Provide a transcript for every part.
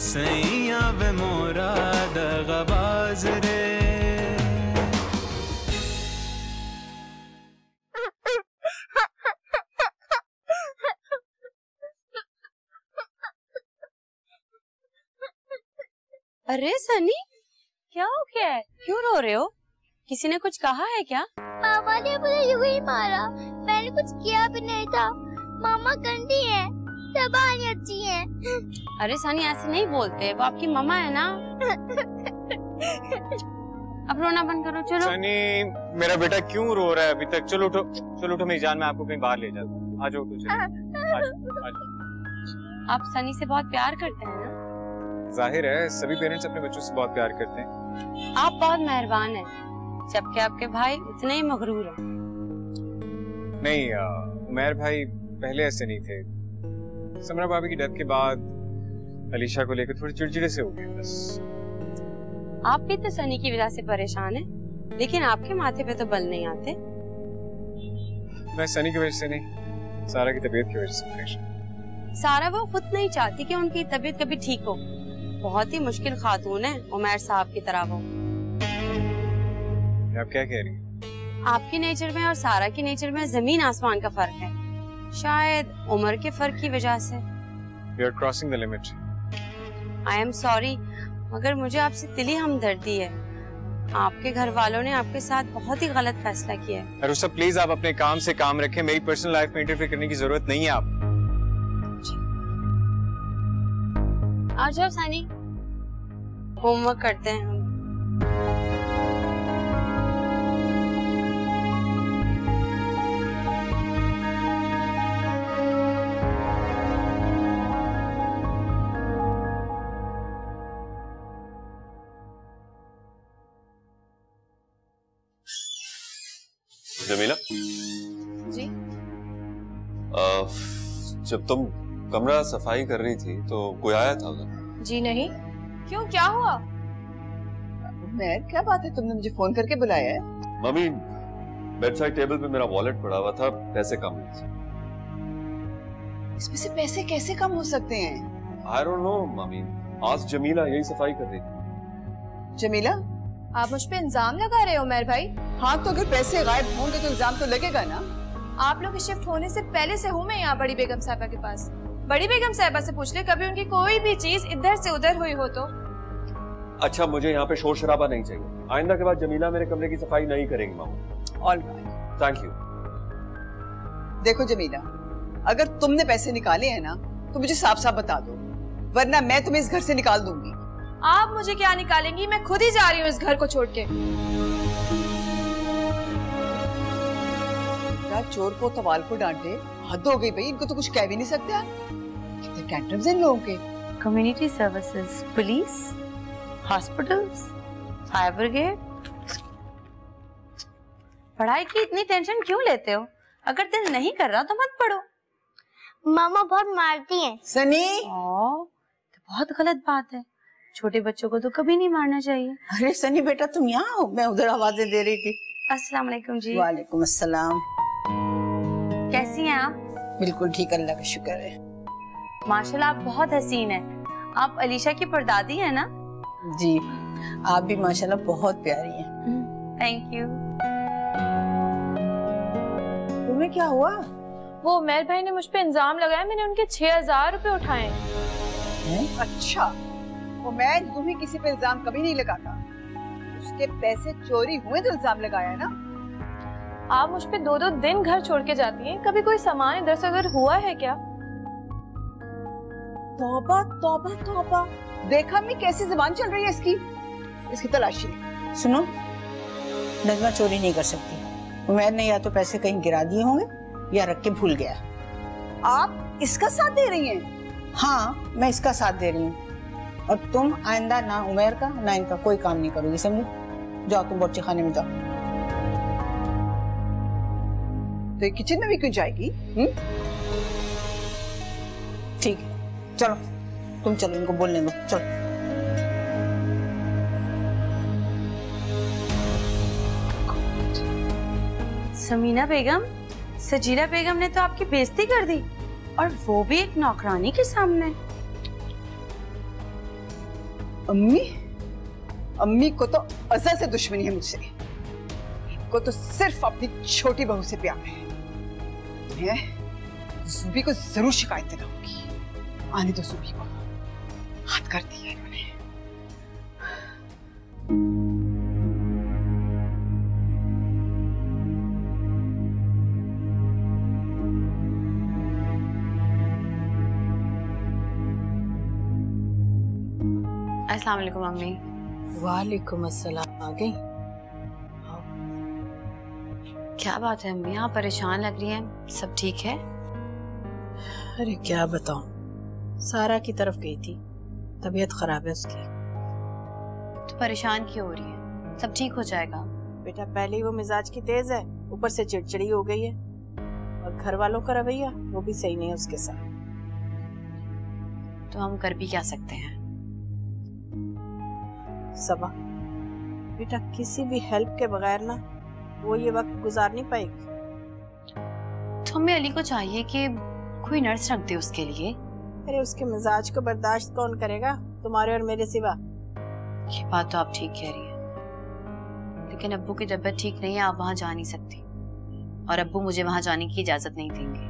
सैया वे मोरा दगाबाज रे। अरे सनी, क्या हो गया है? क्यों रो रहे हो? किसी ने कुछ कहा है क्या? मामा ने मुझे यूं ही मारा, मैंने कुछ किया भी नहीं था। मामा गंदी है, ज़बान अच्छी है। अरे सनी ऐसे नहीं बोलते, वो आपकी मम्मा है ना। अब रोना बंद करो, चलो। सनी मेरा बेटा क्यों रो रहा है अभी तक? चलो उठो, चलो उठो, मेरी जान, मैं आपको कहीं बाहर ले जाता हूँ। आ जाओ, उठो। आप सनी से बहुत प्यार करते हैं ना? जाहिर है, सभी पेरेंट्स अपने बच्चों से बहुत प्यार करते हैं। आप बहुत मेहरबान हैं, जबकि आपके भाई उतने ही मगरूर हैं। नहीं, उमैर भाई पहले ऐसे नहीं थे। समरा भाभी की डेथ के बाद अलीशा को लेकर थोड़े चिड़चिड़े से हो गए बस। आप भी तो सनी की वजह से परेशान हैं, लेकिन आपके माथे पे तो बल नहीं आते। मैं सनी की वजह से नहीं, सारा की तबीयत की वजह से परेशान। सारा वो खुद नहीं चाहती कि उनकी तबीयत कभी ठीक हो। बहुत ही मुश्किल खातून है उमैर साहब की तरह वो। आप क्या कह रही हैं? आपकी नेचर में और सारा की नेचर में जमीन आसमान का फर्क है। शायद उम्र के फर्क की वजह से। You are crossing the limit. I am sorry, मगर मुझे आपसे दिली हमदर्दी है। आपके घर वालों ने आपके साथ बहुत ही गलत फैसला किया है। अरुषा प्लीज आप अपने काम से काम रखें, मेरी पर्सनल लाइफ में इंटरफेयर करने की जरूरत नहीं है। आप आ जाओ सनी, होमवर्क करते हैं हम। जमीला जी? जब तुम कमरा सफाई कर रही थी तो कोई आया था उधर? जी नहीं। क्यों, क्या हुआ? उमैर, क्या बात है, तुमने मुझे फोन करके बुलाया है? मम्मी, बेड साइड टेबल पे मेरा वॉलेट पड़ा हुआ था, पैसे कम हुए थे। इसमें से पैसे कैसे कम हो सकते हैं? I don't know, मम्मी, आज जमीला यही सफाई कर रही थी। जमीला, आप मुझ पे इल्जाम लगा रहे हो उमैर भाई? हाँ, तो अगर पैसे गायब होंगे तो इल्जाम तो लगेगा ना। आप लोग के शिफ्ट होने से पहले से हूँ मैं यहाँ बड़ी बेगम साहिबा के पास। बड़ी बेगम साहिबा से पूछ ले कभी उनकी कोई भी चीज इधर से उधर हुई हो तो। अच्छा, मुझे यहाँ पे शोर शराबा नहीं चाहिए। आइंदा के बाद जमीला मेरे कमरे की सफाई नहीं करेंगी मामा। All right, thank you. देखो जमीला, अगर तुमने पैसे निकाले हैं ना तो मुझे साफ साफ बता दो, वरना मैं तुम्हें इस घर से निकाल दूंगी। आप मुझे क्या निकालेंगी? मैं खुद ही जा रही हूँ इस घर को छोड़ के। चोर को तवाल को डांटे, हद हो गई भाई, इनको तो कुछ कह भी नहीं सकते यार। कितने कैंटर्स हैं लोगों के। Community services, police, hospitals, fire brigade. पढ़ाई की इतनी टेंशन क्यों लेते हो? अगर दिल नहीं कर रहा तो मत पढ़ो। मामा बहुत मारती हैं। सनी, तो बहुत गलत बात है, छोटे बच्चों को तो कभी नहीं मारना चाहिए। अरे सनी बेटा, तुम यहाँ हो? मैं उधर आवाजें दे रही थी। अस्सलाम वालेकुम जी। वालेकुम अस्सलाम। कैसी हैं आप? बिल्कुल ठीक, अल्लाह का शुक्र है। माशाल्लाह आप बहुत हसीन हैं। आप अलीशा की परदादी हैं ना? जी, आप भी माशाल्लाह बहुत प्यारी हैं। Thank you. तुम्हें क्या हुआ? वो उमैर भाई ने मुझ पे इल्जाम लगाया, मैंने उनके 6000 रुपए उठाए। अच्छा, उमैर तुम्हें किसी पे इल्जाम कभी नहीं लगाता, उसके पैसे चोरी हुए तो इल्जाम लगाया है ना। आप मुझ पे 2-2 दिन घर छोड़ के जाती हैं, कभी कोई सामान इधर से उधर हुआ है क्या? तौबा तौबा तौबा, देखा मैं कैसी जुबान चल रही है इसकी तलाशी। सुनो, नजमा चोरी नहीं कर सकती। उमैर ने या तो पैसे कहीं गिरा दिए होंगे या रख के भूल गया। आप इसका साथ दे रही हैं? हाँ, मैं इसका साथ दे रही हूँ, और तुम आइंदा ना उमैर का ना इनका कोई काम नहीं करोगी, समझे? जाओ तुम बच्चे खाने में जाओ। तो किचन में भी क्यों जाएगी? ठीक है, चलो तुम चलो, इनको बोलने दो, चलो। समीना बेगम, सजीला बेगम ने तो आपकी बेइज्जती कर दी, और वो भी एक नौकरानी के सामने। अम्मी अम्मी को तो अज़ल से दुश्मनी है मुझसे, को तो सिर्फ अपनी छोटी बहू से प्यार है। मैं ज़ुबी को जरूर शिकायत लगाऊंगी। आने दो ज़ुबी को, हद कर दी है इन्होंने। अस्सलाम वालेकुम मम्मी। वालेकुम अस्सलाम। आ गई? क्या बात है अम्मी, आप परेशान लग रही हैं, सब ठीक है? अरे क्या बताऊं, सारा की तरफ गई थी, तबीयत खराब है उसकी। तो परेशान क्यों हो रही है? सब ठीक हो जाएगा। बेटा पहले ही वो मिजाज की तेज है, ऊपर से चिड़चिड़ी हो गई है, और घर वालों का रवैया वो भी सही नहीं है उसके साथ। तो हम कर भी क्या सकते हैं? सबा बेटा, किसी भी हेल्प के बगैर ना वो ये वक्त गुजार नहीं पाएगी। तो हमें अली को चाहिए कि कोई नर्स रख दे उसके लिए। अरे उसके मिजाज को बर्दाश्त कौन करेगा, तुम्हारे और मेरे सिवा। ये बात तो आप ठीक कह रही हैं, लेकिन अब्बू की तबीयत ठीक नहीं है, आप वहां जा नहीं सकती, और अब्बू मुझे वहां जाने की इजाजत नहीं देंगे।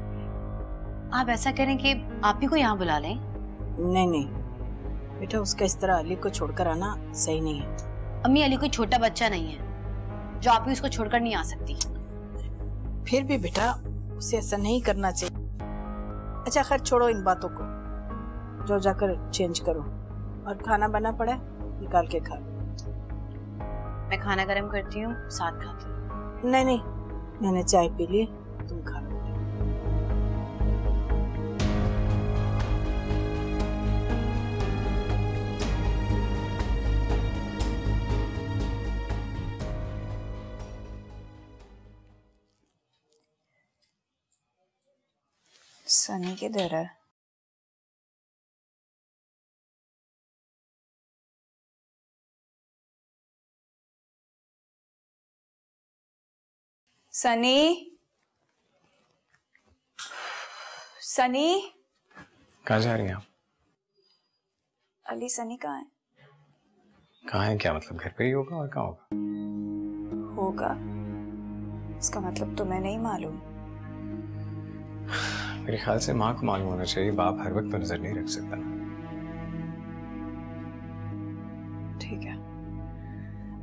आप ऐसा करें कि आप ही को यहाँ बुला लें। नहीं नहीं बेटा, उसका इस तरह अली को छोड़कर आना सही नहीं है। अम्मी, अली कोई छोटा बच्चा नहीं है जो आप ही उसको छोड़कर नहीं आ सकती। फिर भी बेटा उसे ऐसा नहीं करना चाहिए। अच्छा खैर छोड़ो इन बातों को, जो जाकर चेंज करो, और खाना बना पड़ा है निकाल के खा। मैं खाना गर्म करती हूँ, साथ खाती हूँ। नहीं नहीं, मैंने चाय पी ली, तुम खा लो। सनी किधर है? सनी, सनी, कहाँ जा रही हैं आप? अली सनी कहाँ है? कहाँ है क्या मतलब? घर पे ही होगा, और कहाँ होगा? होगा, इसका मतलब तुम्हें नहीं मालूम? मेरे ख्याल से माँ को मालूम होना चाहिए, बाप हर वक्त तो नजर नहीं रख सकता ना। ठीक है,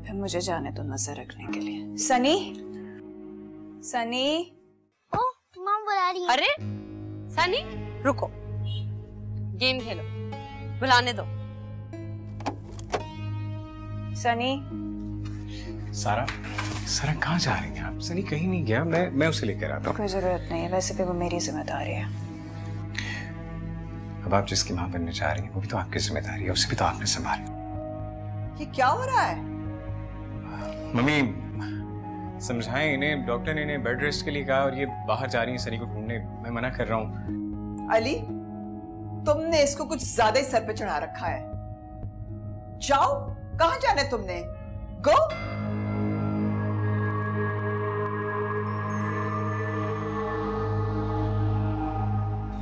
फिर मुझे जाने दो नजर रखने के लिए। सनी, सनी। ओ माँ बुला रही है। अरे सनी, रुको, गेम खेलो, बुलाने दो। सनी, सारा, सारा कहाँ जा रही हैं आप? सनी कहीं नहीं गया, मैं उसे लेकर आता हूँ। कोई जरूरत नहीं है, वैसे भी वो मेरी जिम्मेदारी है। अब आप जिसकी माँ बनने जा रही हैं वो भी तो आपकी जिम्मेदारी है, उसे भी तो आपने संभाला। ये क्या हो रहा है? मम्मी समझाएं इन्हें, डॉक्टर ने इन्हें बेड रेस्ट के लिए कहा और ये बाहर जा रही हैं सनी को ढूंढने। मैं मना कर रहा हूँ। अली, तुमने इसको कुछ ज्यादा ही सर पे चढ़ा रखा है। जाओ, कहाँ जाना है तुमने? गो।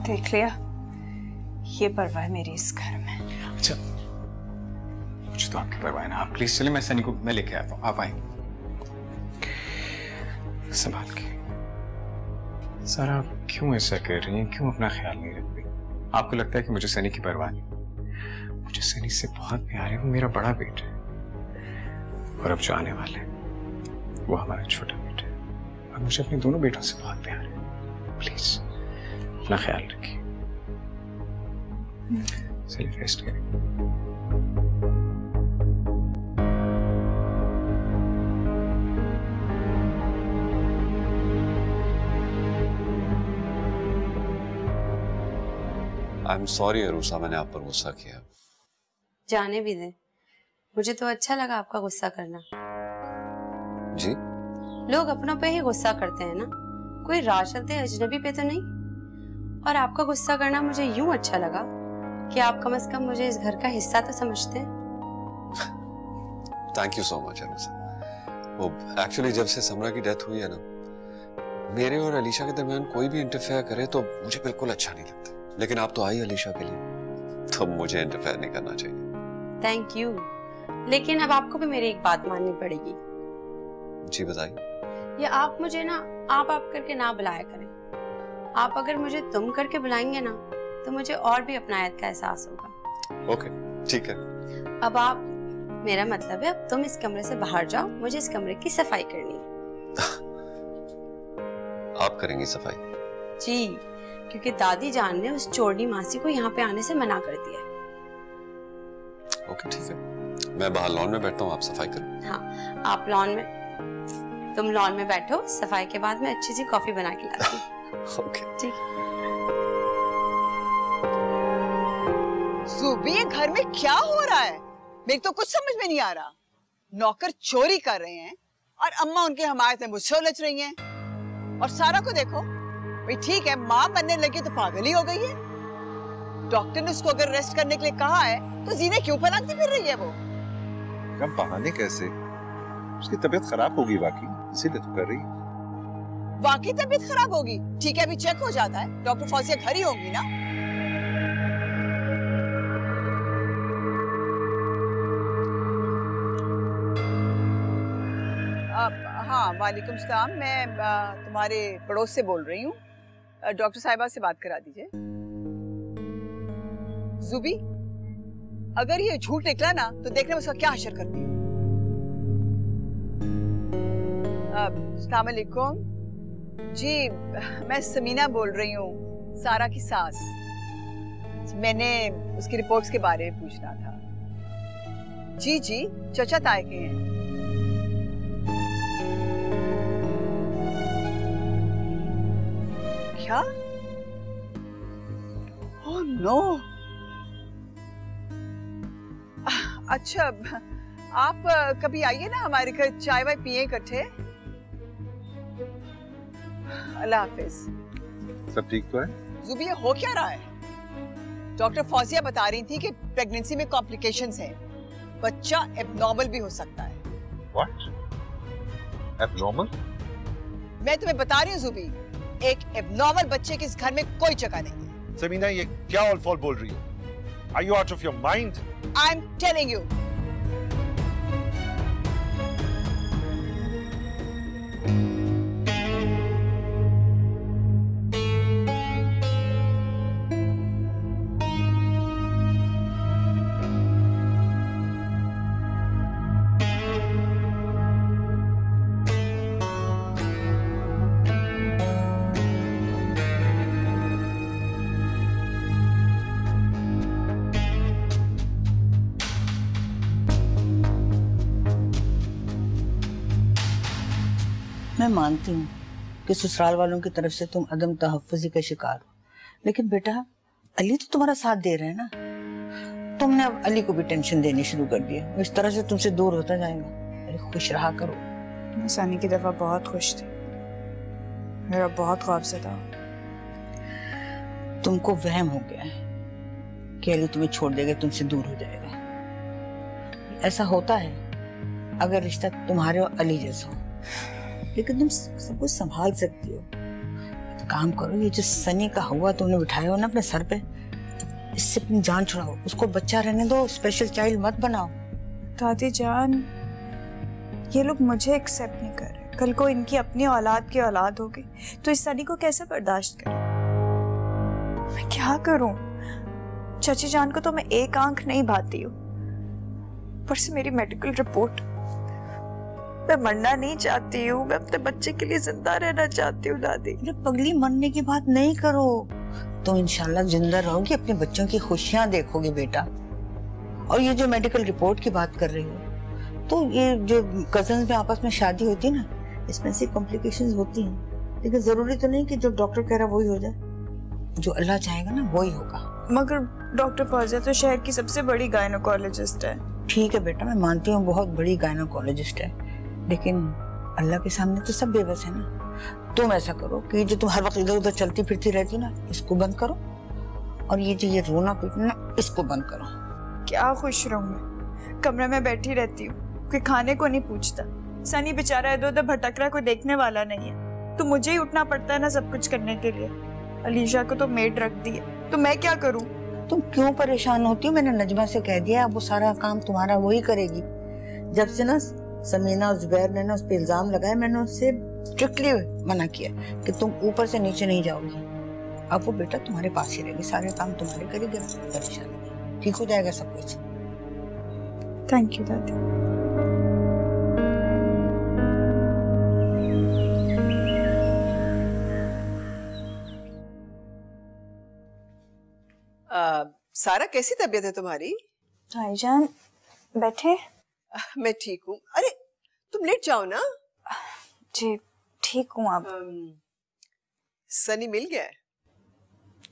देख लिया, ये परवाह है मेरी इस घर में। अच्छा, मुझे तो आपकी परवाह है ना। आप प्लीज चले, मैं सनी को मैं लेके आता हूँ, आप आए संभाल के। सारा आप क्यों ऐसा कर रही हैं? क्यों अपना ख्याल नहीं रख रही? आपको लगता है कि मुझे सनी की परवाह नहीं? मुझे सनी से बहुत प्यार है, वो मेरा बड़ा बेटा है, और अब जो आने वाला है वो हमारा छोटा बेटा है, और मुझे अपने दोनों बेटों से बहुत प्यार है। प्लीज अपना ख्याल रखिए। चलिए रेस्ट करें। आई एम सॉरी अरूसा, मैंने आप पर गुस्सा किया। जाने भी दे, मुझे तो अच्छा लगा आपका गुस्सा करना। जी? लोग अपनों पे ही गुस्सा करते हैं ना, कोई राशद अजनबी पे तो नहीं। और आपका गुस्सा करना मुझे यूं अच्छा लगा कि आप कम से कम मुझे इस घर का हिस्सा तो समझते हैं। Thank you so much Aroosa. वो एक्चुअली जब से समरा की डेथ हुई है ना, मेरे और अलीशा के दरमियान कोई भी इंटरफेयर करे तो मुझे बिल्कुल अच्छा नहीं लगता। लेकिन आप तो आई अलीशा के लिए, तो मुझे इंटरफेयर नहीं करना चाहिए। थैंक यू, लेकिन अब आपको भी मेरी एक बात माननी पड़ेगी। जी बताइए। ये आप मुझे ना आप करके ना बुलाया करें। आप अगर मुझे तुम करके बुलाएंगे ना तो मुझे और भी अपनायत का एहसास होगा। ओके ठीक है। अब आप, मेरा मतलब है अब तुम इस कमरे से बाहर जाओ, मुझे इस कमरे की सफाई करनी है। आप करेंगी सफाई? जी, क्योंकि दादी जान ने उस चोरनी मासी को यहाँ पे आने से मना कर दिया है। ओके ठीक है, मैं बाहर लॉन में बैठता हूँ, आप सफाई करो। हाँ, आप लॉन में, तुम लॉन में बैठो, सफाई के बाद मैं अच्छी सी कॉफी बना के लाती हूँ। ओके ठीक है। ज़ुबी, ये घर में क्या हो रहा है? मेरे तो कुछ समझ में नहीं आ रहा। नौकर चोरी कर रहे हैं और अम्मा उनकी हमायत में मुझसे उलझ रही हैं। और सारा को देखो, भाई ठीक है, माँ बनने लगी तो पागल ही हो गई है। डॉक्टर ने उसको अगर रेस्ट करने के लिए कहा है तो जीने क्यों फैलाती फिर रही है वो? कम बहाने कैसे? उसकी तबीयत खराब होगी वाकई, इसीलिए तो कर रही है। वाकई तबीयत खराब होगी? ठीक है, अभी चेक हो जाता है। डॉक्टर फौजिया घर ही होंगी ना? हाँ, वालेकुम सलाम। मैं तुम्हारे पड़ोस से बोल रही हूँ। डॉक्टर साहिबा से बात करा दीजिए। ज़ुबी, अगर ये झूठ निकला ना तो देखने में उसका क्या हशर करती हूँ। अस्सलाम वालेकुम जी, मैं समीना बोल रही हूँ, सारा की सास। मैंने उसकी रिपोर्ट्स के बारे में पूछना था। जी जी, चचा ताए के हैं। क्या? Oh no. अच्छा, आप कभी आइए ना हमारे घर, चाय वाय पिए इकट्ठे। अल्लाह हाफिज। सब ठीक तो है? ज़ुबी, ये हो क्या रहा है? डॉक्टर फौजिया बता रही थी कि प्रेगनेंसी में कॉम्प्लिकेशंस हैं। बच्चा एबनॉर्मल भी हो सकता है। What? Abnormal? मैं तुम्हें बता रही हूँ ज़ुबी, एक एबनॉर्मल बच्चे की इस घर में कोई जगह नहीं है। समीना, ये क्या ऑल फॉल बोल रही हो? Are you out of your mind? I'm telling you. मैं मानती हूँ कि ससुराल वालों की तरफ से तुम अदम तहफ़्फ़ुज़ी का शिकार हो, लेकिन बेटा अली तो तुम्हारा साथ दे रहे हैं ना। तुमने अब अली को भी टेंशन देनी शुरू कर दी है। इस तरह से तुमसे दूर होता जाएगा। अरे खुश रहा करो। मैं सनी की दफा बहुत खुश थी, मेरा बहुत ख्वाबज़दा। तुमको वहम हो गया है कि अली तुम्हें छोड़ देगा, तुमसे दूर हो जाएगा। ऐसा होता है अगर रिश्ता तुम्हारे और अली जैसा हो, लेकिन तुम सब कुछ संभाल सकती हो। तो काम करो, ये जो सनी का हुआ तुमने बिठाया हो ना अपने सर पे, इससे अपनी जान छुड़ाओ। उसको बच्चा रहने दो, स्पेशल चाइल्ड मत बनाओ। दादी जान, ये लोग मुझे एक्सेप्ट नहीं कर रहे। कल को इनकी अपनी औलाद की औलाद होगी तो इस सनी को कैसे बर्दाश्त करें? मैं क्या करूं? चाची जान को तो मैं एक आंख नहीं भाती हूँ, पर से मेरी मेडिकल रिपोर्ट। मैं मरना नहीं चाहती हूँ, मैं अपने बच्चे के लिए जिंदा रहना चाहती हूँ दादी। पगली, मरने की बात नहीं करो। तुम इंशाल्लाह जिंदा रहोगी, अपने बच्चों की खुशियां देखोगे बेटा। और ये जो मेडिकल रिपोर्ट की बात कर रही हो, तो ये जो कजन्स में आपस में शादी होती है ना, इसमें से कॉम्प्लिकेशंस होती हैं, लेकिन जरूरी तो नहीं कि जो डॉक्टर कह रहा है वही हो जाए। जो अल्लाह चाहेगा ना वही होगा। मगर डॉक्टर फौजिया तो शहर की सबसे बड़ी गायनोकोलॉजिस्ट है। ठीक है बेटा, मैं मानती हूँ बहुत बड़ी गायनोकोलॉजिस्ट है, लेकिन अल्लाह के सामने तो सब बेबस है ना। तुम ऐसा करो कि जो तुम हर वक्त इधर उधर चलती फिरती रहती ना, इसको बंद करो, और ये जो ये रोना पीटना, इसको बंद करो। क्या खुश रहूं मैं, कमरे में बैठी रहती हूँ, कोई खाने को नहीं पूछता। सनी बेचारा इधर उधर भटक रहा है, कोई देखने वाला नहीं है, तो मुझे ही उठना पड़ता है ना सब कुछ करने के लिए। अलीशा को तो मेड रख दी है, तो मैं क्या करूँ? तुम क्यों परेशान होती हो? मैंने नजमा से कह दिया अब वो सारा काम तुम्हारा वही करेगी। जब से ना समीना और जुबैर ने ना उस पर इल्जाम लगाया, मैंने उससे स्ट्रिक्टली मना किया कि तुम ऊपर से नीचे नहीं जाओगी। अब वो बेटा तुम्हारे पास ही रहेगी, सारे काम तुम्हारे करेगी, परेशान नहीं, ठीक हो जाएगा सब कुछ। थैंक यू दादी। सारा कैसी तबीयत है तुम्हारी? भाईजान बैठे। मैं ठीक हूँ। अरे तुम लेट जाओ ना। जी ठीक हूँ। आप सनी मिल गया है?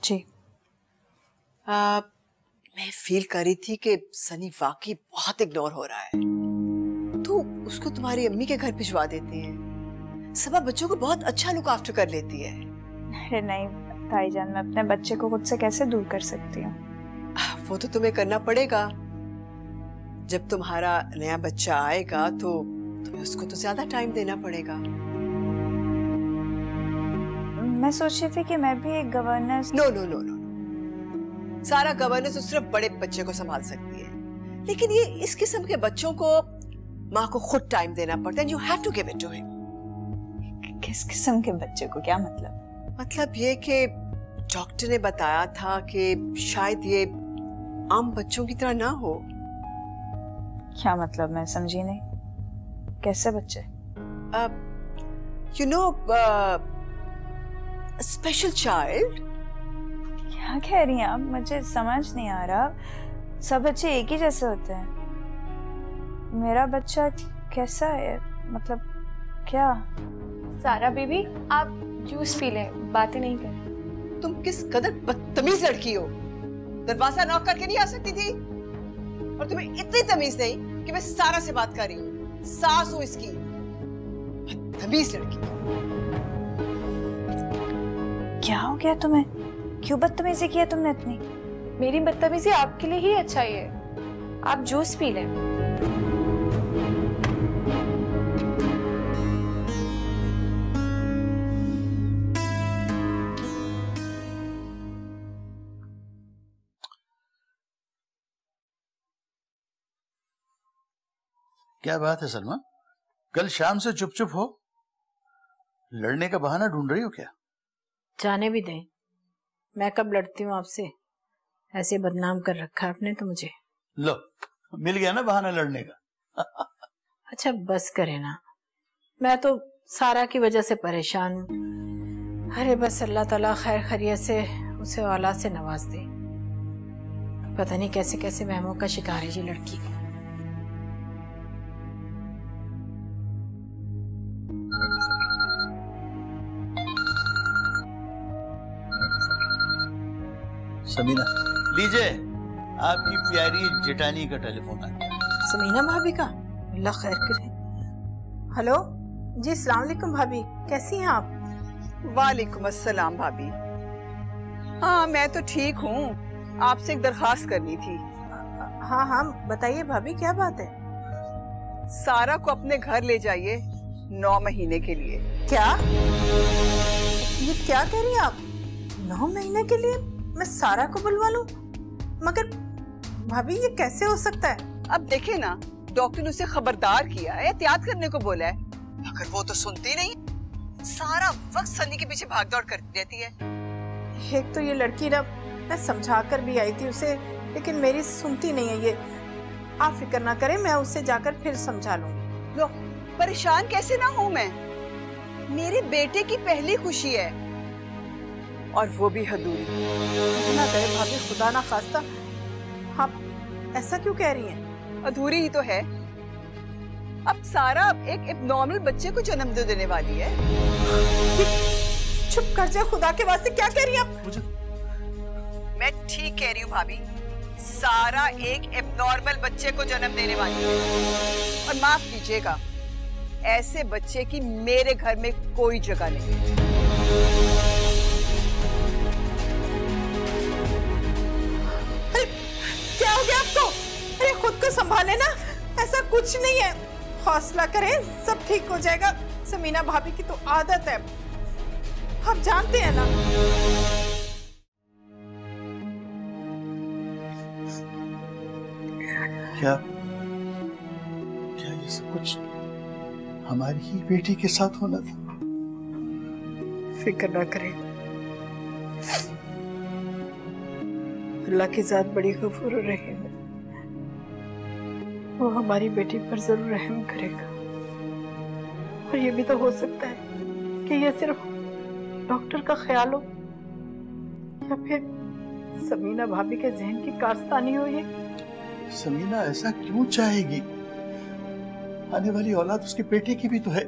जी। मैं फील कर रही थी कि सनी वाकई बहुत इग्नोर हो रहा है, तो उसको तुम्हारी अम्मी के घर भिजवा देते हैं। सबा बच्चों को बहुत अच्छा लुक आफ्टर कर लेती है। अरे नहीं भाईजान, मैं अपने बच्चे को खुद से कैसे दूर कर सकती हूँ? वो तो तुम्हें करना पड़ेगा। जब तुम्हारा नया बच्चा आएगा तो तुम्हें उसको तो ज्यादा टाइम देना पड़ेगा। मैं सोच रही थी कि मैं भी एक governance. No no no no, सारा गवर्नेंस तो सिर्फ बड़े बच्चे को संभाल सकती है, लेकिन ये इस किस्म के बच्चों को माँ को खुद टाइम देना पड़ता है। You have to give it to him. किस किस्म के बच्चे को? क्या मतलब? मतलब ये कि डॉक्टर ने बताया था कि शायद ये आम बच्चों की तरह ना हो। क्या मतलब? मैं समझी नहीं। कैसे बच्चे? You know special child. क्या कह रही हैं आप? मुझे समझ नहीं आ रहा। सब बच्चे एक ही जैसे होते हैं। मेरा बच्चा कैसा है? मतलब क्या? सारा बेबी आप जूस पी लें, बातें नहीं कर। तुम किस कदर बदतमीज लड़की हो। दरवाजा नॉक करके नहीं आ सकती थी? और तुम्हें इतनी तमीज नहीं कि मैं सारा से बात कर रही हूँ। सास हूँ इसकी। बदतमीज लड़की। क्या हो गया तुम्हें? क्यों बदतमीजी किया तुमने इतनी? मेरी बदतमीजी आपके लिए ही अच्छा ही है। आप जूस पी लें। क्या बात है सलमा, कल शाम से चुप चुप हो? लड़ने का बहाना ढूंढ रही हो क्या? जाने भी दें, मैं कब लड़ती हूँ आपसे? ऐसे बदनाम कर रखा है आपने तो मुझे। लो, मिल गया ना बहाना लड़ने का। अच्छा बस करे ना, मैं तो सारा की वजह से परेशान हूँ। अरे बस अल्लाह ताला खैर खैरियत से उसे औलाद से नवाज दे। पता नहीं कैसे कैसे वहमों का शिकार है ये लड़की। समीना, लीजिए आपकी प्यारी जेठानी का टेलीफोन आ गया। समीना भाभी का? अल्लाह खैर करे। हेलो जी, अस्सलाम वालेकुम भाभी, कैसी हैं आप? वालेकुम अस्सलाम भाभी। हाँ मैं तो ठीक हूँ। आपसे एक दरखास्त करनी थी। हाँ हाँ बताइए भाभी, क्या बात है? सारा को अपने घर ले जाइए 9 महीने के लिए। क्या? ये क्या कह रही हैं आप? 9 महीने के लिए मैं सारा को बुलवा लूं? मगर भाभी ये कैसे हो सकता है? अब देखे ना, डॉक्टर ने उसे खबरदार किया है, एहतियात करने को बोला है, मगर वो तो सुनती नहीं। सारा वक्त सनी के पीछे भागदौड़ करती रहती है। एक तो ये लड़की ना, मैं समझा कर भी आई थी उसे, लेकिन मेरी सुनती नहीं है ये। आप फिक्र ना करें, मैं उससे जाकर फिर समझा लूंगी। लो, परेशान कैसे ना हूँ मैं? मेरे बेटे की पहली खुशी है और वो भी अधूरी। ना करे भाभी, खुदा ना खास्ता। आप ऐसा क्यों कह रही हैं? अधूरी ही तो है। अब सारा एक एब्नॉर्मल बच्चे को जन्म देने वाली है। चुप कर जा खुदा के वास्ते, क्या कह रही हैं आप? मैं ठीक कह रही हूँ भाभी, सारा एक एब्नॉर्मल बच्चे को जन्म देने वाली है। और माफ कीजिएगा, ऐसे बच्चे की मेरे घर में कोई जगह नहीं है। क्या हो गया आपको? अरे खुद को संभाले ना, ऐसा कुछ नहीं है। हौसला करें, सब ठीक हो जाएगा। समीना भाभी की तो आदत है, आप जानते हैं ना। क्या ये सब कुछ हमारी ही बेटी के साथ होना था? फिक्र ना करें, अल्लाह की जात बड़ी गफूर और रहीम है, वो हमारी बेटी पर जरूर रहम करेगा। और ये भी तो हो सकता है कि ये सिर्फ डॉक्टर का ख्याल हो या फिर समीना भाभी के जहन की कारस्तानी हो। ये समीना ऐसा क्यों चाहेगी? आने वाली औलाद उसके बेटे की भी तो है।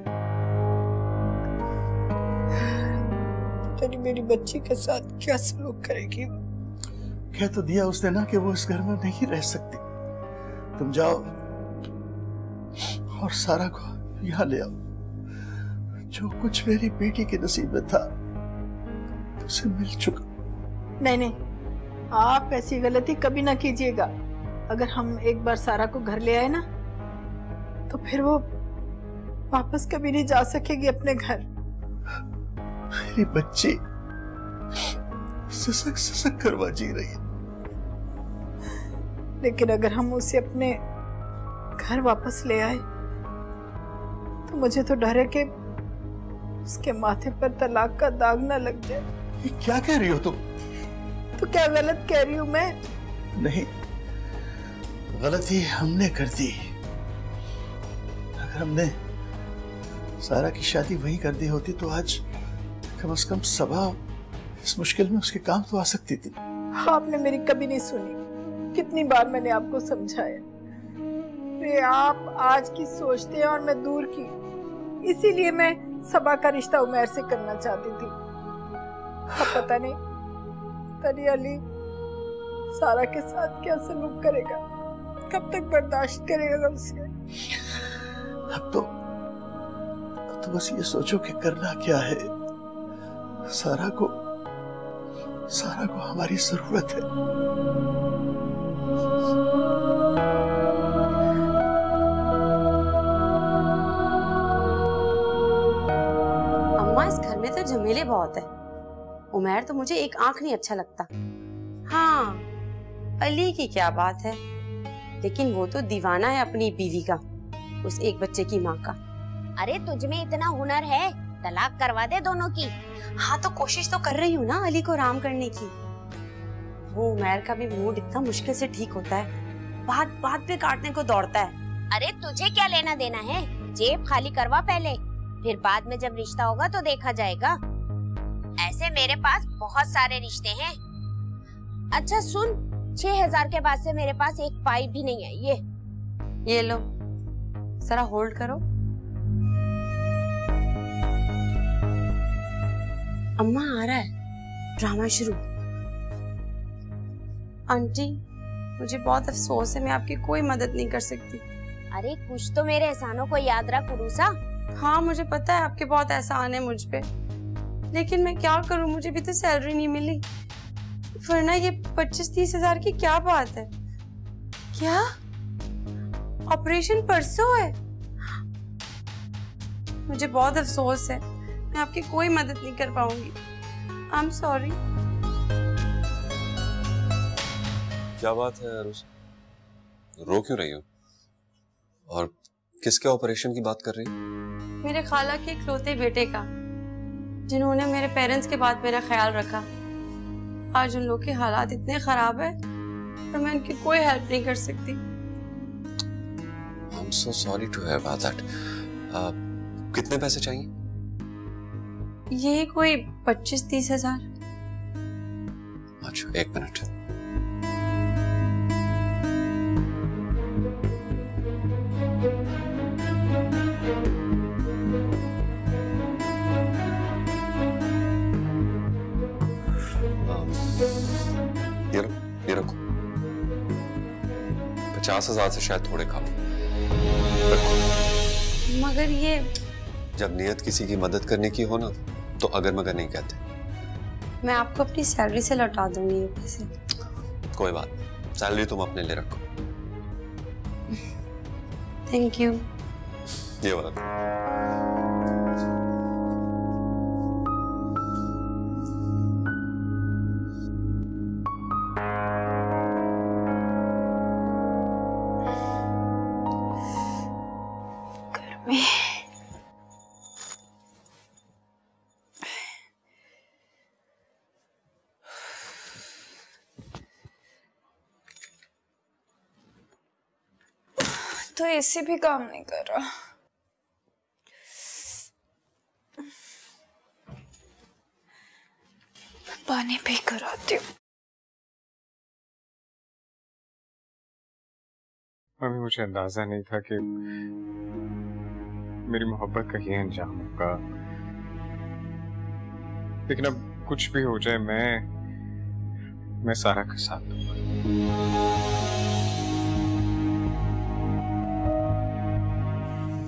तेरी मेरी बच्ची के साथ क्या सलूक करेगी? कह तो दिया उसने ना कि वो इस घर में नहीं रह सकती। तुम जाओ और सारा को यहाँ ले आओ। जो कुछ मेरी बेटी के नसीब में था उसे मिल चुका। नहीं नहीं, आप ऐसी गलती कभी ना कीजिएगा। अगर हम एक बार सारा को घर ले आए ना तो फिर वो वापस कभी नहीं जा सकेगी अपने घर। मेरी बच्ची ससक ससक करवा जी रही है। लेकिन अगर हम उसे अपने घर वापस ले आए तो मुझे तो डर है कि उसके माथे पर तलाक का दाग ना लग जाए। ये क्या कह रही हो तुम? तो क्या गलत कह रही हूँ मैं? नहीं, गलती हमने कर दी। अगर हमने सारा की शादी वही कर दी होती तो आज कम से कम सबा इस मुश्किल में उसके काम तो आ सकती थी। आपने मेरी कभी नहीं सुनी। कितनी बार मैंने आपको समझाया। आप आज की सोचते हैं और मैं दूर की, इसीलिए मैं सबा का रिश्ता उमैर से करना चाहती थी। अब पता नहीं तनी अली सारा के साथ क्या सलूक करेगा, कब तक बर्दाश्त करेगा उसे। अब तो बस ये सोचो कि करना क्या है। सारा को हमारी जरूरत है। अम्मा, इस घर में तो झमेले बहुत है। उमैर तो मुझे एक आंख नहीं अच्छा लगता। हाँ, अली की क्या बात है, लेकिन वो तो दीवाना है अपनी बीवी का, उस एक बच्चे की माँ का। अरे तुझमें इतना हुनर है, तलाक करवा दे दोनों की। हाँ, तो कोशिश तो कर रही हूँ ना अली को राम करने की। वो उमैर का भी मूड इतना मुश्किल से ठीक होता है, बात पे काटने को दौड़ता है। अरे तुझे क्या लेना देना है, जेब खाली करवा पहले, फिर बाद में जब रिश्ता होगा तो देखा जाएगा। ऐसे मेरे पास बहुत सारे रिश्ते हैं। अच्छा सुन, 6000 के बाद से मेरे पास एक पाई भी नहीं है। ये लो, जरा होल्ड करो। अम्मा आ रहा है ड्रामा शुरू। आंटी, मुझे बहुत अफसोस है, मैं आपकी कोई मदद नहीं कर सकती। अरे कुछ तो मेरे एहसानों को याद रख उरूसा। हाँ, मुझे पता है आपके बहुत एहसान है मुझ पे, लेकिन मैं क्या करूं, मुझे भी तो सैलरी नहीं मिली। वरना ये 25-30 हजार की क्या बात है? क्या ऑपरेशन परसों है? मुझे बहुत अफसोस है, मैं आपकी कोई मदद नहीं कर पाऊंगी। I am sorry. क्या बात है अरुष, रो क्यों रही हो? और किसके ऑपरेशन की बात कर रही हो? मेरे खाला के इकलौते बेटे का, जिन्होंने मेरे पेरेंट्स के बाद मेरा ख्याल रखा। आज उन लोग के हालात इतने खराब है और मैं उनकी कोई हेल्प नहीं कर सकती। I'm so sorry to hear about that. कितने पैसे चाहिए? ये कोई 25-30 हजार। अच्छा, 1 मिनट। ये रखो। 50,000 से शायद थोड़े कम। मगर ये जब नियत किसी की मदद करने की हो ना तो अगर मगर नहीं कहते। मैं आपको अपनी सैलरी से लौटा दूंगी ये पैसे। कोई बात, सैलरी तुम अपने लिए रखो। Thank you. ये वाला। मम्मी तो एसी भी काम नहीं कर रहा। पानी पी कर आती हूँ। अभी मुझे अंदाजा नहीं था कि मेरी मोहब्बत का ये अंजाम होगा, लेकिन अब कुछ भी हो जाए मैं सारा का साथ दूंगा।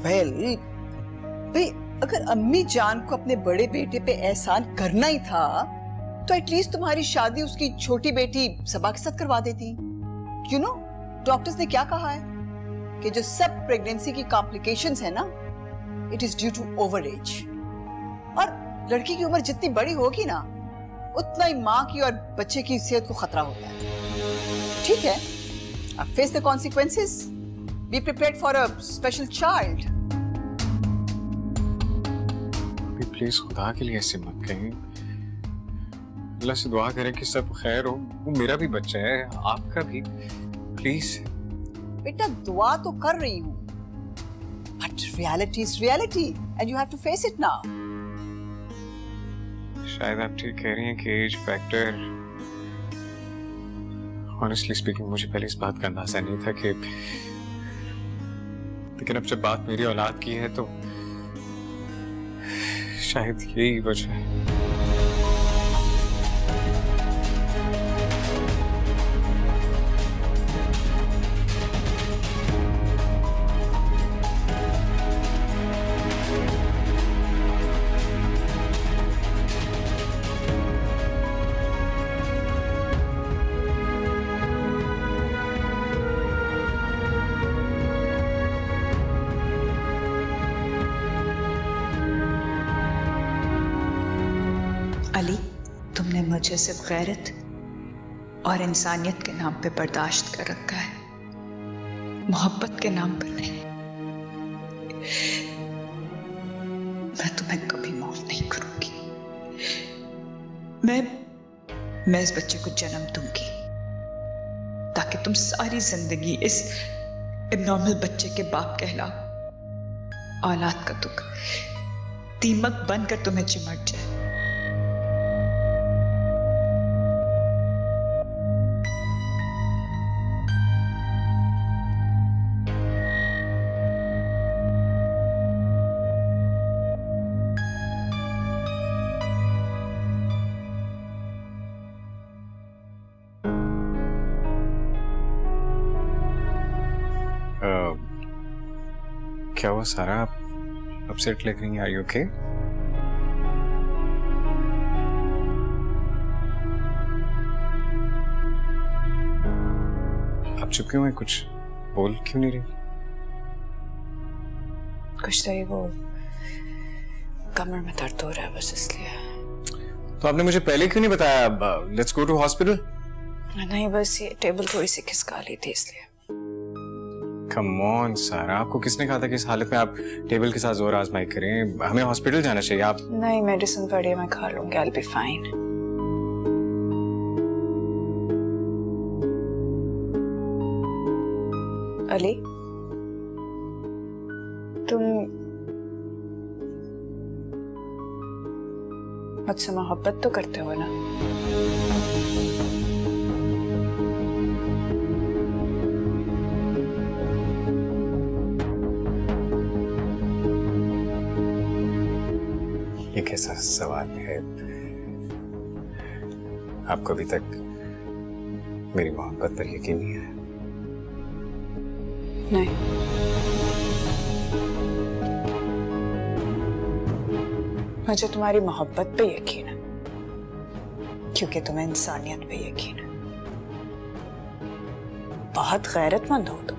भाई अगर अम्मी जान को अपने बड़े बेटे पे एहसान करना ही था तो एटलीस्ट तुम्हारी शादी उसकी छोटी बेटी सबा के साथ करवा देती। यू नो डॉक्टर्स ने क्या कहा है कि जो सब प्रेगनेंसी की कॉम्प्लिकेशंस है ना, it is due to over age. और लड़की की उम्र जितनी बड़ी होगी ना, उतना ही माँ की और बच्चे की सेहत को खतरा होता है। ठीक है, अब face the consequences, be prepared for a special child. Please खुदा के लिए ऐसे मत कहें। अल्लाह से दुआ करें कि सब खैर हो। वो मेरा भी बच्चा है, आपका भी। प्लीज बेटा दुआ तो कर रही हूँ, but reality is reality and you have to face it now. शायद आप ठीक कह रही हैं कि एज फैक्टर। ऑनेस्टली स्पीकिंग मुझे पहले इस बात का अंदाजा नहीं था कि, लेकिन अब जब बात मेरी औलाद की है तो शायद यही वजह है। अली, तुमने मुझे सिर्फ गैरत और इंसानियत के नाम पे बर्दाश्त कर रखा है, मोहब्बत के नाम पर नहीं। मैं तुम्हें कभी माफ नहीं करूंगी। मैं इस बच्चे को जन्म दूंगी ताकि तुम सारी जिंदगी इस इब्नॉर्मल बच्चे के बाप कहलाओ। औलाद का दुख दीमक बनकर तुम्हें चिमट जाए। क्या हुआ सारा, आप अपसेट लग रही हैं? Are you okay? आप चुप क्यों हैं? कुछ बोल क्यों नहीं रही? कुछ नहीं, वो कमर में दर्द हो रहा है बस, इसलिए। तो आपने मुझे पहले क्यों नहीं बताया? Let's go to hospital. नहीं, बस ये टेबल थोड़ी सी खिसका ली थी इसलिए। कम ऑन सारा, आपको किसने कहा था कि इस हालत में आप टेबल के साथ जोर आजमाई करें? हमें हॉस्पिटल जाना चाहिए। आप नहीं, मेडिसिन पड़ी है, मैं खा लूंगी। I'll be fine। अली, तुम मुझसे मोहब्बत तो करते हो ना? ये कैसा सवाल है? आपको अभी तक मेरी मोहब्बत पर यकीन नहीं है? नहीं। मुझे तुम्हारी मोहब्बत पे यकीन है क्योंकि तुम्हें इंसानियत पे यकीन है। बहुत गैरतमंद हो तुम,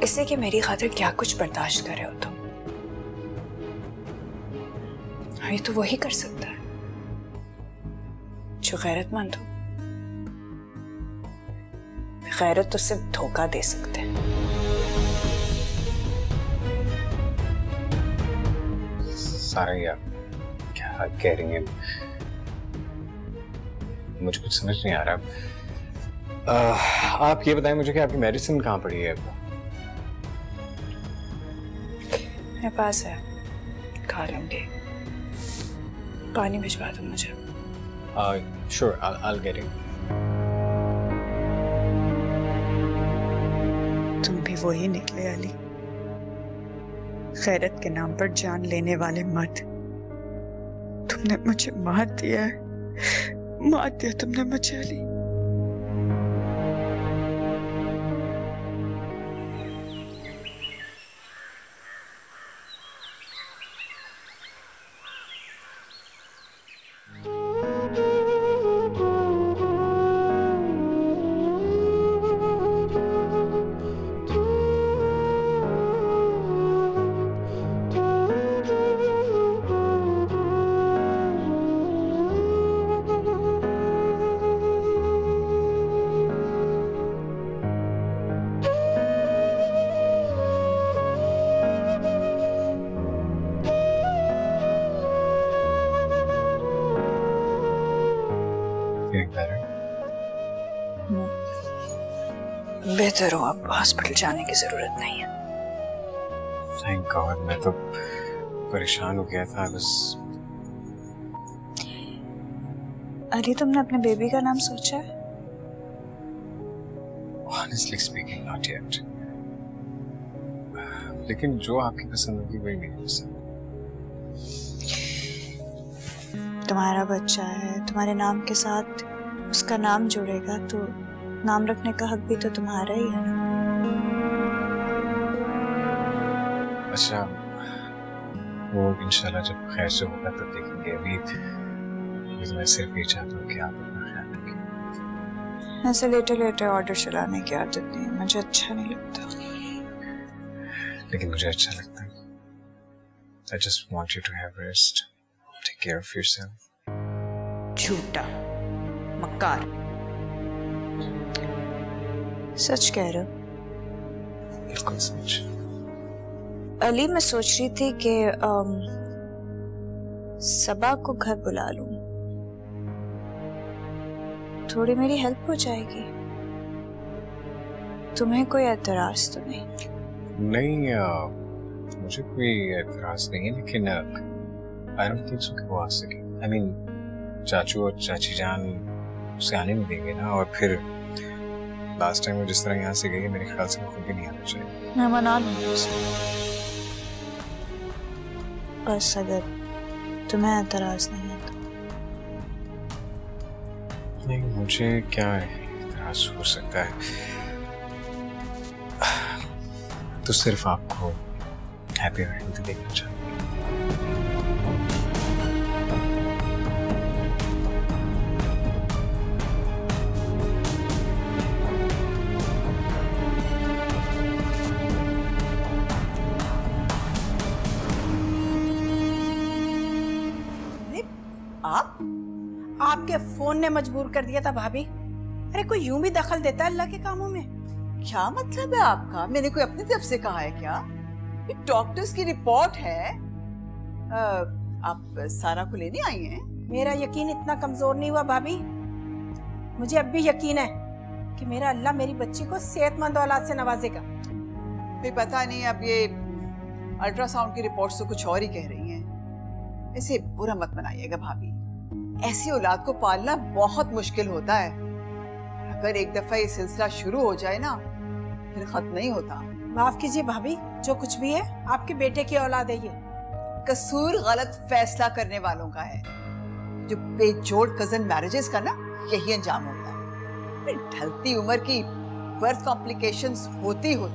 इससे कि मेरी खातिर क्या कुछ बर्दाश्त कर रहे हो तुम। ये तो वही कर सकता है जो गैरतमंद हो। गैरत तो सिर्फ धोखा दे सकते हैं। सारा यार क्या कह रही हैं? मुझे कुछ समझ नहीं आ रहा। आप ये बताएं मुझे कि आपकी मेडिसिन कहाँ पड़ी है? मेरे पास है, खा लूंगी। पानी भिजवा दो मुझे। Sure, I'll get it. तुम भी वही निकले अली, खैरत के नाम पर जान लेने वाले मर्द। तुमने मुझे मार दिया है, मार दिया तुमने मुझे अली। बेहतर हो, अब हॉस्पिटल जाने की जरूरत नहीं है। थैंक गॉड, मैं तो परेशान हो गया था बस। अली, तुमने अपने बेबी का नाम सोचा है? Honestly speaking, not yet. लेकिन जो आपकी पसंद होगी वही मेरी पसंद। तुम्हारा बच्चा है, तुम्हारे नाम के साथ उसका नाम जुड़ेगा तो नाम रखने का हक भी तो तुम्हारा ही है ना। अच्छा, वो इंशाल्लाह जब खैर से होगा तब देखेंगे। अभी तो मैं सिर्फ ये चाहता हूँ कि आप अपना ख्याल रखें। ऐसे लेटे लेटे ऑर्डर चलाने की आदत नहीं है, मुझे अच्छा नहीं लगता। लेकिन मुझे अच्छा लगता है। I just want you to have rest. Take care of yourself. झूठा, मक्कार। सच कह रहे हो? बिल्कुल सच। अली, मैं सोच रही थी कि सबा को घर बुला लूं, थोड़ी मेरी हेल्प हो जाएगी। तुम्हें कोई एतराज तो नहीं? नहीं, मुझे कोई एतराज नहीं है, लेकिन I don't think so कि वो आ सके। I mean, चाचू और चाची जान उसे आने नहीं देंगे ना, और फिर लास्ट टाइम वो जिस तरह यहाँ से गई है, मेरे ख्याल से वो खुद भी नहीं आना चाहिए। मैं मना लूंगी उसे, बस अगर तुम्हें एतराज नहीं है तो। नहीं, मुझे क्या एतराज हो सकता है? तो सिर्फ आपको हैप्पी और हेल्थी देखना चाहूँगा। आपके फोन ने मजबूर कर दिया था भाभी। अरे कोई यूं भी दखल देता है अल्लाह के कामों में? क्या मतलब है आपका? मैंने कोई अपनी तरफ से कहा है क्या? ये डॉक्टर्स की रिपोर्ट है। आप सारा को लेने आई हैं? मेरा यकीन इतना कमजोर नहीं हुआ भाभी। मुझे अब भी यकीन है कि मेरा अल्लाह मेरी बच्ची को सेहतमंद औलाद से नवाजेगा। फिर पता नहीं, अब ये अल्ट्रासाउंड की रिपोर्ट्स तो कुछ और ही कह रही हैं। ऐसे बुरा मत बनाइएगा भाभी, ऐसी औलाद को पालना बहुत मुश्किल होता है। अगर एक दफा ये सिलसिला शुरू हो जाए ना, फिर खत्म नहीं होता। माफ कीजिए भाभी, जो कुछ भी है आपके बेटे की औलाद है। ये कसूर गलत फैसला करने वालों का है। जो बेजोड़ कजन मैरिजेस का ना यही अंजाम होता है। ढलती उम्र की बर्थ कॉम्प्लिकेशंस होती है।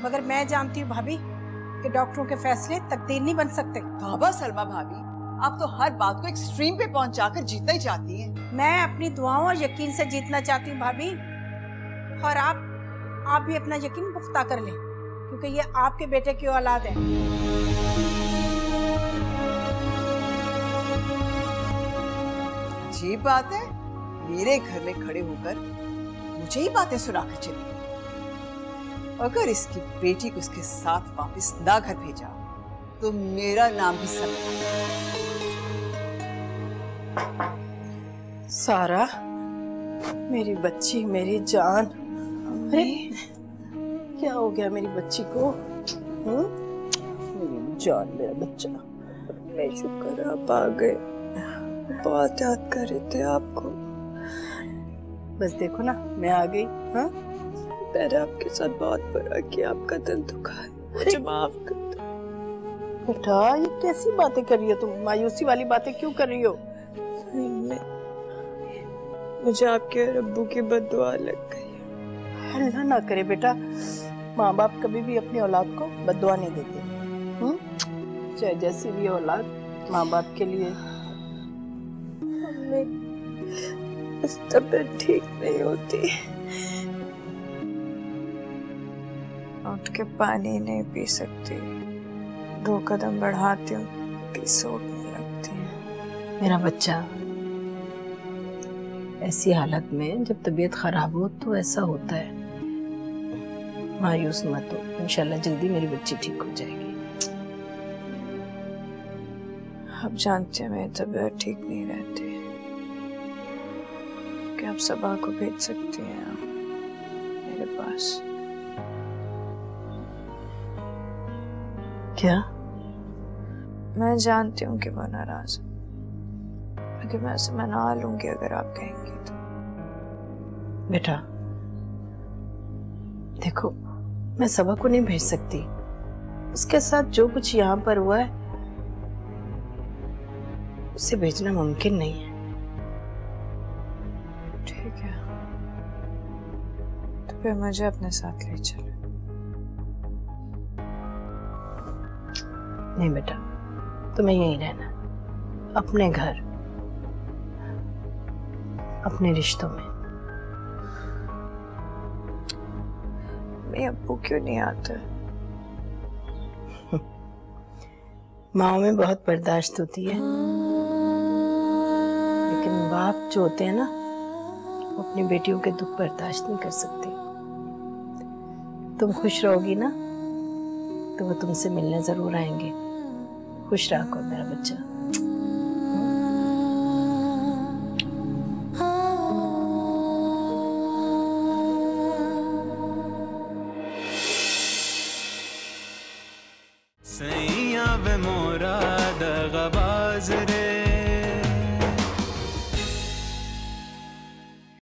मगर मैं जानती हूँ भाभी कि डॉक्टरों के फैसले तकदीर नहीं बन सकते। तौबा सलमा भाभी, आप तो हर बात को एक्सट्रीम पे पहुंचाकर जीतना ही चाहती हैं। मैं अपनी दुआओं और यकीन से जीतना चाहती हूँ भाभी, और आप भी अपना यकीन पुख्ता कर लें, क्योंकि ये आपके बेटे की औलाद है। अजीब बात है, मेरे घर में खड़े होकर मुझे ही बातें सुनाकर चली गई। अगर इसकी बेटी को इसके साथ वापस ना घर भेजा तो मेरा नाम भी सब। सारा, मेरी बच्ची, मेरी जान। अरे क्या हो गया मेरी बच्ची को? मेरी जान, मेरा बच्चा। मैं शुक्र आप आ गए, बहुत याद कर रहे थे आपको। बस देखो ना, मैं आ गई। हाँ, मैंने आपके साथ बहुत बुरा किया, आपका दिल दुखा है, मुझे माफ कर दो। बेटा ये कैसी बातें कर रही हो तुम? मायूसी वाली बातें क्यों कर रही हो? मुझे आपके रब्बू की बद्दुआ लग गई। अल्लाह ना करे बेटा, माँ बाप कभी भी अपनी औलाद को बद्दुआ नहीं देते। चाहे जैसी भी औलाद माँ बाप के लिए। तबीयत ठीक नहीं होती, उठ के पानी नहीं पी सकती, 2 कदम बढ़ाती हूँ कि सोचने लगती है। मेरा बच्चा, ऐसी हालत में जब तबीयत खराब हो तो ऐसा होता है। मायूस मत हो, इंशाल्लाह जल्दी मेरी बच्ची ठीक हो जाएगी। आप जानते हैं मेरी तबीयत ठीक नहीं रहती, क्या आप सबा को भेज सकती हैं आप मेरे पास? क्या? मैं जानती हूँ कि वो नाराज है, लेकिन मैं उसे मना लूंगी अगर आप कहेंगी तो। बेटा देखो, मैं सबा को नहीं भेज सकती, उसके साथ जो कुछ यहाँ पर हुआ है उसे भेजना मुमकिन नहीं है। ठीक है, तो फिर मुझे अपने साथ ले चलो। नहीं बेटा, तुम्हें यहीं रहना, अपने घर, अपने रिश्तों में। मैं अब्बू क्यों नहीं आता? माँ में बहुत बर्दाश्त होती है, लेकिन बाप जो होते हैं ना, वो अपनी बेटियों के दुख बर्दाश्त नहीं कर सकते। तुम खुश रहोगी ना तो वो तुमसे मिलने जरूर आएंगे। खुश रहो मेरा बच्चा।